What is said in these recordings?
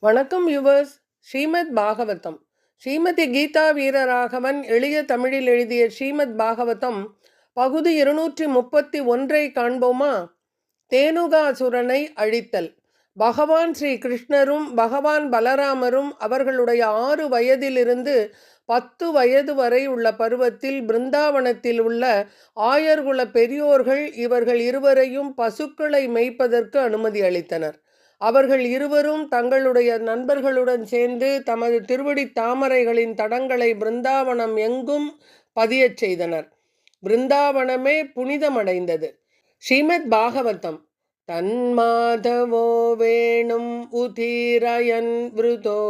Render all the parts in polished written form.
வணக்கம் யுவர்ஸ். ஸ்ரீமத் பாகவதம். ஸ்ரீமதி கீதா வீரராகவன் எளிய தமிழில் எழுதிய ஸ்ரீமத் பாகவதம் பகுதி 231 காண்போமா? தேனுகாசுரனை அழித்தல். பகவான் ஸ்ரீ கிருஷ்ணரும் பகவான் பலராமரும் அவர்களுடைய 6 வயதிலிருந்து 10 வயது வரை உள்ள பருவத்தில் பிருந்தாவனத்தில் உள்ள ஆயர்குல பெரியோர்கள் இவர்கள் இருவரையும் பசுக்களை மேய்ப்பதற்கு அனுமதி அளித்தனர். அவர்கள் இருவரும் தங்களுடைய நண்பர்களுடன் சேர்ந்து தமது திருவடி தாமரைகளின் தடங்களை பிருந்தாவனம் எங்கும் பதியச் செய்தனர். பிருந்தாவனமே புனிதமடைந்தது. ஸ்ரீமத் பாகவதம். தன்மாதவோ வேணும் உதீரயன் விருதோ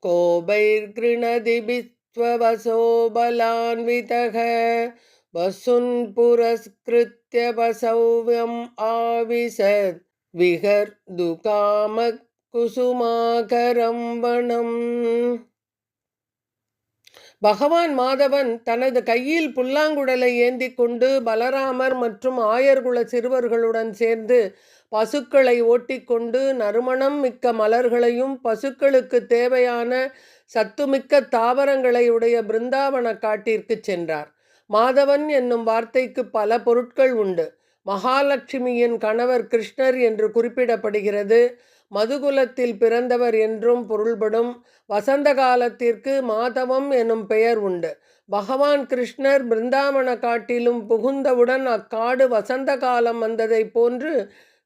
கோபைர் கிருணதி பிஸ்வவசோ பலான்விதக வசுன் புரஸ்கிருத்ய வசௌவ்யம் ஆவிசத் விகர்து காம குசுமாகரம் வனம். பகவான் மாதவன் தனது கையில் புல்லாங்குழலை ஏந்தி கொண்டு பலராமர் மற்றும் ஆயர்குல சிறுவர்களுடன் சேர்ந்து பசுக்களை ஓட்டிக்கொண்டு நறுமணம் மிக்க மலர்களையும் பசுக்களுக்கு தேவையான சத்துமிக்க தாவரங்களை உடைய பிருந்தாவன காட்டிற்கு சென்றார். மாதவன் என்னும் வார்த்தைக்கு பல பொருட்கள் உண்டு. மகாலட்சுமியின் கணவர் கிருஷ்ணர் என்று குறிப்பிடப்படுகிறது. மதுகுலத்தில் பிறந்தவர் என்றும் பொருள்படும். வசந்த காலத்திற்கு மாதவம் எனும் பெயர் உண்டு. பகவான் கிருஷ்ணர் பிருந்தாவன காட்டிலும் புகுந்தவுடன் அக்காடு வசந்த காலம் வந்ததை போன்று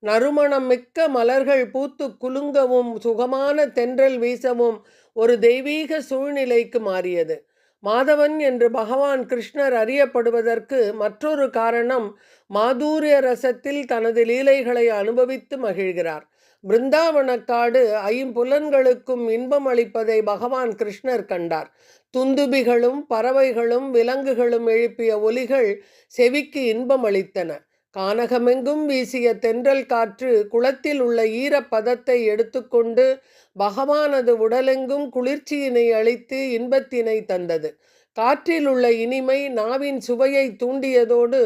நறுமணம் மிக்க மலர்கள் பூத்து குலுங்கவும் சுகமான தென்றல் வீசவும் ஒரு தெய்வீக சூழ்நிலைக்கு மாறியது. மாதவன் என்று பகவான் கிருஷ்ணர் அறியப்படுவதற்கு மற்றொரு காரணம், மாதுரிய ரசத்தில் தனது லீலைகளை அனுபவித்து மகிழ்கிறார். பிருந்தாவனக்காடு ஐம்புலன்களுக்கும் இன்பம் அளிப்பதை பகவான் கிருஷ்ணர் கண்டார். துந்துபிகளும் பறவைகளும் விலங்குகளும் எழுப்பிய ஒலிகள் செவிக்கு இன்பம் அளித்தன. கானகமெங்கும் வீசிய தென்றல் காற்று குளத்தில் உள்ள ஈரப்பதத்தை எடுத்துக்கொண்டு பகவானது உடலெங்கும் குளிர்ச்சியினை அளித்து இன்பத்தினை தந்தது. காற்றில் உள்ள இனிமை நாவின் சுவையை தூண்டியதோடு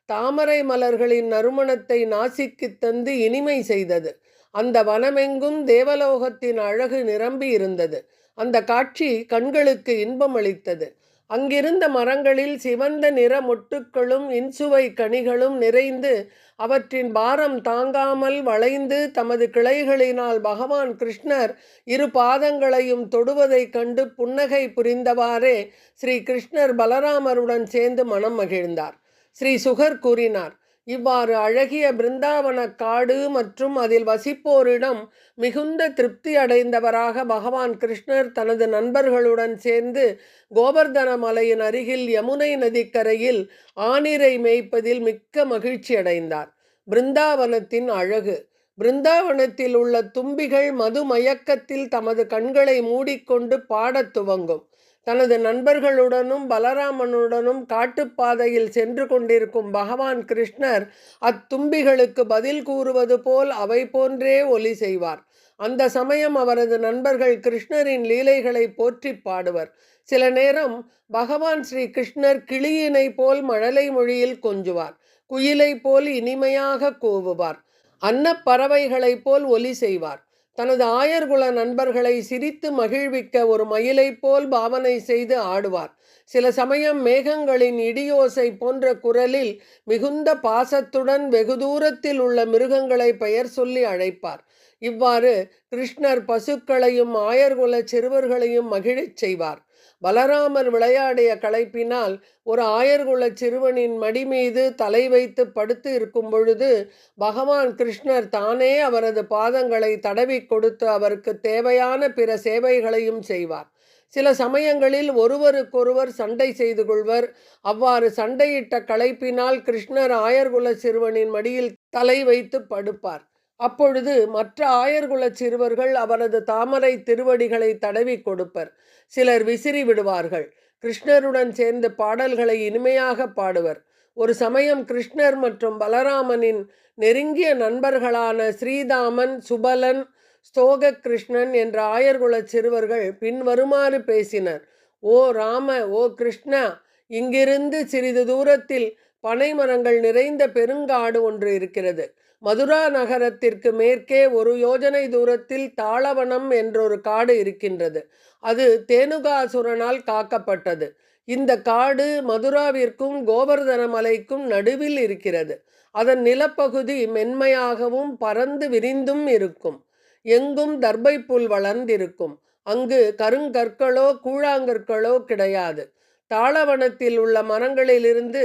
தாமரை மலர்களின் நறுமணத்தை நாசிக்கு தந்து இனிமை செய்தது. அந்த வனமெங்கும் தேவலோகத்தின் அழகு நிரம்பி இருந்தது. அந்த காட்சி கண்களுக்கு இன்பம் அளித்தது. அங்கிருந்த மரங்களில் சிவந்த நிற மொட்டுக்களும் இன்சுவை கனிகளும் நிறைந்து அவற்றின் பாரம் தாங்காமல் வளைந்து தமது கிளைகளினால் பகவான் கிருஷ்ணர் இரு பாதங்களையும் தொடுவதைக் கண்டு புன்னகை புரிந்தவாறே ஸ்ரீ கிருஷ்ணர் பலராமருடன் சேர்ந்து மனம் மகிழ்ந்தார். ஸ்ரீ சுகர் கூறினார், இவ்வாறு அழகிய பிருந்தாவன காடு மற்றும் அதில் வசிப்போரிடம் மிகுந்த திருப்தி அடைந்தவராக பகவான் கிருஷ்ணர் தனது நண்பர்களுடன் சேர்ந்து கோவர்தன மலையின் அருகில் யமுனை நதிக்கரையில் ஆனிரை மேய்ப்பதில் மிக்க மகிழ்ச்சி அடைந்தார். பிருந்தாவனத்தின் அழகு. பிருந்தாவனத்தில் உள்ள தும்பிகள் மது மயக்கத்தில் தமது கண்களை மூடிக்கொண்டு பாடத் துவங்கும். தனது நண்பர்களுடனும் பலராமனுடனும் காட்டுப்பாதையில் சென்று கொண்டிருக்கும் பகவான் கிருஷ்ணர் அத்தும்பிகளுக்கு பதில் கூறுவது போல் அவை போன்றே ஒலி செய்வார். அந்த சமயம் அவரது நண்பர்கள் கிருஷ்ணரின் லீலைகளை போற்றி பாடுவர். சில நேரம் பகவான் ஸ்ரீ கிருஷ்ணர் கிளியினை போல் மழலை மொழியில் கொஞ்சுவார். குயிலை போல் இனிமையாக கூவுவார். அன்னப்பறவைகளைப் போல் ஒலி செய்வார். தனது ஆயர்குல நண்பர்களை சிரித்து மகிழ்விக்க ஒரு மயிலை போல் பாவனை செய்து ஆடுவார். சில சமயம் மேகங்களின் இடியோசை போன்ற குரலில் மிகுந்த பாசத்துடன் வெகு தூரத்தில் உள்ள மிருகங்களை பெயர் சொல்லி அழைப்பார். இவ்வாறு கிருஷ்ணர் பசுக்களையும் ஆயர்குல சிறுவர்களையும் மகிழச் செய்வார். பலராமர் விளையாடிய களைப்பினால் ஒரு ஆயர்குல சிறுவனின் மடி மீது தலை வைத்து படுத்து இருக்கும் பொழுது பகவான் கிருஷ்ணர் தானே அவரது பாதங்களை தடவி கொடுத்து அவருக்கு தேவையான பிற சேவைகளையும் செய்வார். சில சமயங்களில் ஒருவருக்கொருவர் சண்டை செய்து கொள்வர். அவ்வாறு சண்டையிட்ட களைப்பினால் கிருஷ்ணர் ஆயர்குல சிறுவனின் மடியில் தலை வைத்து படுப்பார். அப்பொழுது மற்ற ஆயர்குல சிறுவர்கள் அவரது தாமரை திருவடிகளை தடவி கொடுப்பர். சிலர் விசிறி விடுவார்கள். கிருஷ்ணருடன் சேர்ந்து பாடல்களை இனிமையாக பாடுவர். ஒரு சமயம் கிருஷ்ணர் மற்றும் பலராமனின் நெருங்கிய நண்பர்களான ஸ்ரீதாமன், சுபலன், ஸ்தோக கிருஷ்ணன் என்ற ஆயர்குல சிறுவர்கள் பின்வருமாறு பேசினர். ஓ ராம, ஓ கிருஷ்ணா, இங்கிருந்து சிறிது தூரத்தில் பனை மரங்கள் நிறைந்த பெருங்காடு ஒன்று இருக்கிறது. மதுரா நகரத்திற்கு மேற்கே ஒரு யோஜனை தூரத்தில் தாளவனம் என்றொரு காடு இருக்கின்றது. அது தேனுகாசுரனால் காக்கப்பட்டது. இந்த காடு மதுராவிற்கும் கோவர்தன மலைக்கும் நடுவில் இருக்கிறது. அதன் நிலப்பகுதி மென்மையாகவும் பரந்து விரிந்தும் இருக்கும். எங்கும் தர்பை புல் வளர்ந்திருக்கும். அங்கு கருங்கற்களோ கூழாங்கற்களோ கிடையாது. தாளவனத்தில் உள்ள மரங்களிலிருந்து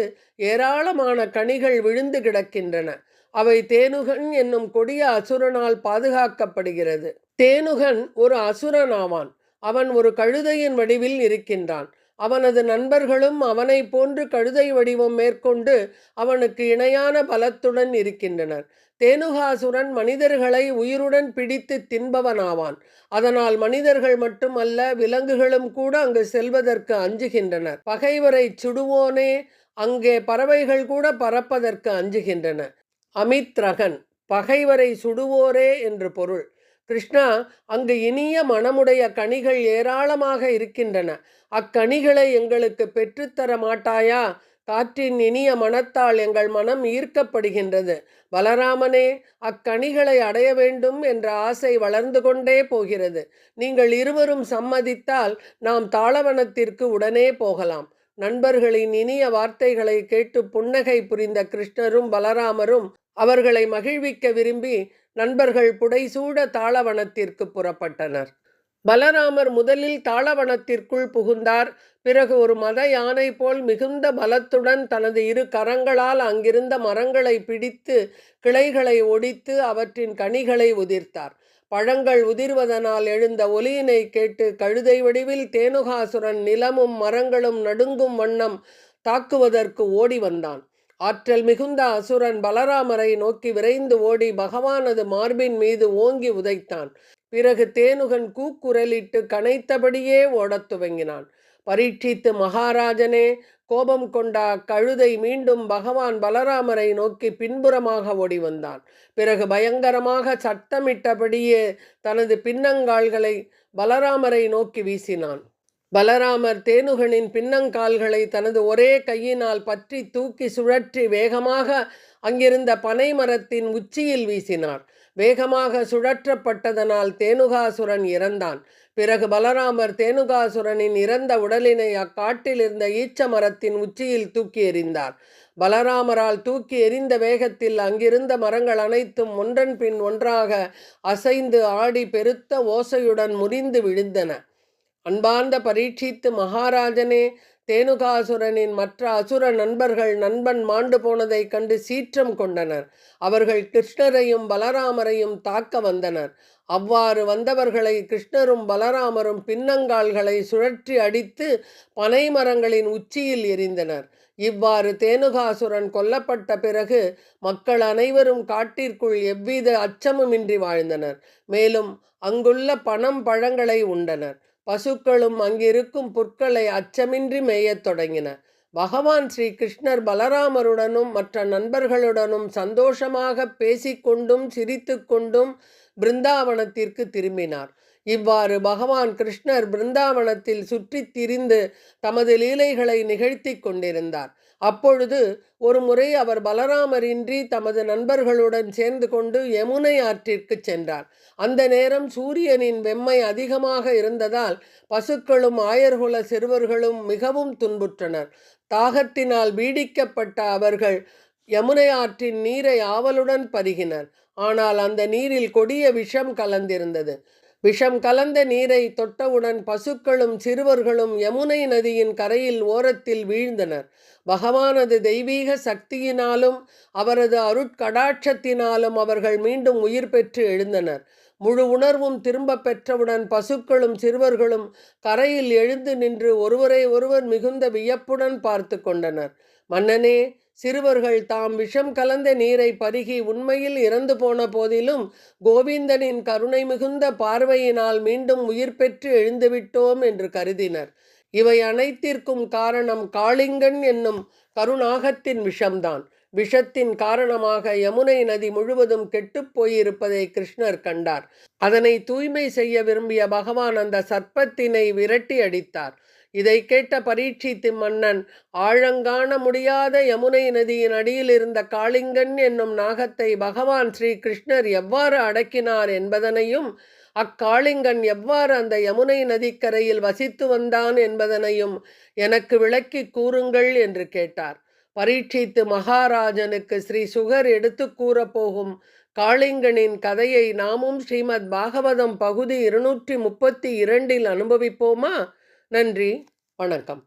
ஏராளமான கனிகள் விழுந்து கிடக்கின்றன. அவை தேனுகன் என்னும் கொடிய அசுரனால் பாதுகாக்கப்படுகிறது. தேனுகன் ஒரு அசுரனாவான். அவன் ஒரு கழுதையின் வடிவில் இருக்கின்றான். அவனது நண்பர்களும் அவனை போன்று கழுதை வடிவம் மேற்கொண்டு அவனுக்கு இணையான பலத்துடன் இருக்கின்றனர். தேனுகாசுரன் மனிதர்களை உயிருடன் பிடித்து தின்பவனாவான். அதனால் மனிதர்கள் மட்டுமல்ல, விலங்குகளும் கூட அங்கு செல்வதற்கு அஞ்சுகின்றனர். பகைவரை சுடுவோனே, அங்கே பறவைகள் கூட பறப்பதற்கு அஞ்சுகின்றன. அமித்ரகன், பகைவரை சுடுவோரே என்று பொருள். கிருஷ்ணா, அங்கு இனிய மனமுடைய கனிகள் ஏராளமாக இருக்கின்றன. அக்கனிகளை எங்களுக்கு பெற்றுத்தர மாட்டாயா? காற்றின் இனிய மனத்தால் எங்கள் மனம் ஈர்க்கப்படுகின்றது. பலராமனே, அக்கனிகளை அடைய வேண்டும் என்ற ஆசை வளர்ந்து கொண்டே போகிறது. நீங்கள் இருவரும் சம்மதித்தால் நாம் தாளவனத்திற்கு உடனே போகலாம். நண்பர்களின் இனிய வார்த்தைகளை கேட்டு புன்னகை புரிந்த கிருஷ்ணரும் பலராமரும் அவர்களை மகிழ்விக்க விரும்பி நண்பர்கள் புடைசூட தாளவனத்திற்கு புறப்பட்டனர். பலராமர் முதலில் தாளவனத்திற்குள் புகுந்தார். பிறகு ஒரு மத யானை போல் மிகுந்த பலத்துடன் தனது இரு கரங்களால் அங்கிருந்த மரங்களை பிடித்து கிளைகளை ஒடித்து அவற்றின் கனிகளை உதிர்த்தார். பழங்கள் உதிர்வதனால் எழுந்த ஒலியினை கேட்டு கழுதை வடிவில் தேனுகாசுரன் நிலமும் மரங்களும் நடுங்கும் வண்ணம் தாக்குவதற்கு ஓடி வந்தான். ஆற்றல் மிகுந்த அசுரன் பலராமரை நோக்கி விரைந்து ஓடி பகவானது மார்பின் மீது ஓங்கி உதைத்தான். பிறகு தேனுகன் கூக்குரலிட்டு கனைத்தபடியே ஓடத் துவங்கினான். பரீட்சித்து மகாராஜனே, கோபம் கொண்ட கழுதை மீண்டும் பகவான் பலராமரை நோக்கி பின்புறமாக ஓடி வந்தான். பிறகு பயங்கரமாக சத்தமிட்டபடியே தனது பின்னங்கால்களை பலராமரை நோக்கி வீசினான். பலராமர் தேனுகனின் பின்னங்கால்களை தனது ஒரே கையினால் பற்றி தூக்கி சுழற்றி வேகமாக அங்கிருந்த பனை மரத்தின் உச்சியில் வீசினார். வேகமாக சுழற்றப்பட்டதனால் தேனுகாசுரன் இறந்தான். பிறகு பலராமர் தேனுகாசுரனின் இறந்த உடலினை அக்காட்டில் இருந்த ஈச்ச மரத்தின் உச்சியில் தூக்கி எறிந்தார். பலராமரால் தூக்கி எறிந்த வேகத்தில் அங்கிருந்த மரங்கள் அனைத்தும் ஒன்றன் பின் ஒன்றாக அசைந்து ஆடி பெருத்த ஓசையுடன் முறிந்து விழுந்தன. அன்பார்ந்த பரீட்சித்து மகாராஜனே, தேனுகாசுரனின் மற்ற அசுர நண்பர்கள் நண்பன் மாண்டு போனதை கண்டு சீற்றம் கொண்டனர். அவர்கள் கிருஷ்ணரையும் பலராமரையும் தாக்க வந்தனர். அவ்வாறு வந்தவர்களை கிருஷ்ணரும் பலராமரும் பின்னங்கால்களை சுழற்றி அடித்து பனை மரங்களின் உச்சியில் எறிந்தனர். இவ்வாறு தேனுகாசுரன் கொல்லப்பட்ட பிறகு மக்கள் அனைவரும் காட்டிற்குள் எவ்வித அச்சமுமின்றி வாழ்ந்தனர். மேலும் அங்குள்ள பனம் பழங்களை உண்டனர். பசுக்களும் அங்கிருக்கும் புற்களை அச்சமின்றி மேயத் தொடங்கின. பகவான் ஸ்ரீ கிருஷ்ணர் பலராமருடனும் மற்ற நண்பர்களுடனும் சந்தோஷமாக பேசிக்கொண்டும் சிரித்து கொண்டும் பிருந்தாவனத்திற்கு திரும்பினார். இவ்வாறு பகவான் கிருஷ்ணர் பிருந்தாவனத்தில் சுற்றி திரிந்து தமது லீலைகளை நிகழ்த்தி கொண்டிருந்தார். அப்பொழுது ஒரு முறை அவர் பலராமரின்றி தமது நண்பர்களுடன் சேர்ந்து கொண்டு யமுனை ஆற்றிற்கு சென்றார். அந்த நேரம் சூரியனின் வெம்மை அதிகமாக இருந்ததால் பசுக்களும் ஆயர்குல சிறுவர்களும் மிகவும் துன்புற்றனர். தாகத்தினால் பீடிக்கப்பட்ட அவர்கள் யமுனை ஆற்றின் நீரை ஆவலுடன் பருகினர். ஆனால் அந்த நீரில் கொடிய விஷம் கலந்திருந்தது. விஷம் கலந்த நீரை தொட்டவுடன் பசுக்களும் சிறுவர்களும் யமுனை நதியின் கரையில் ஓரத்தில் வீழ்ந்தனர். பகவானது தெய்வீக சக்தியினாலும் அவரது அருட்கடாட்சத்தினாலும் அவர்கள் மீண்டும் உயிர் பெற்று எழுந்தனர். முழு உணர்வும் திரும்ப பெற்றவுடன் பசுக்களும் சிறுவர்களும் கரையில் எழுந்து நின்று ஒருவரை ஒருவர் மிகுந்த வியப்புடன் பார்த்து கொண்டனர். மன்னனே, சிறுவர்கள் தாம் விஷம் கலந்த நீரை பருகி உண்மையில் இறந்து போன போதிலும் கோவிந்தனின் கருணை மிகுந்த பார்வையினால் மீண்டும் உயிர் பெற்று எழுந்துவிட்டோம் என்று கருதினர். இவை அனைத்திற்கும் காரணம் காளிங்கன் என்னும் கருநாகத்தின் விஷம்தான். விஷத்தின் காரணமாக யமுனை நதி முழுவதும் கெட்டுப்போயிருப்பதை கிருஷ்ணர் கண்டார். அதனை தூய்மை செய்ய விரும்பிய பகவான் அந்த சர்ப்பத்தினை விரட்டி அடித்தார். இதை கேட்ட பரீட்சித்து மன்னன் ஆழங்காண முடியாத யமுனை நதியின் அடியில் இருந்த காளிங்கன் என்னும் நாகத்தை பகவான் ஸ்ரீ கிருஷ்ணர் எவ்வாறு அடக்கினார் என்பதனையும் அக்காளிங்கன் எவ்வாறு அந்த யமுனை நதிக்கரையில் வசித்து வந்தான் என்பதனையும் எனக்கு விளக்கி கூறுங்கள் என்று கேட்டார். பரீட்சித்து மகாராஜனுக்கு ஸ்ரீ சுகர் எடுத்து கூறப்போகும் காளிங்கனின் கதையை நாமும் ஸ்ரீமத் பாகவதம் பகுதி 232 அனுபவிப்போமா? நன்றி, வணக்கம்.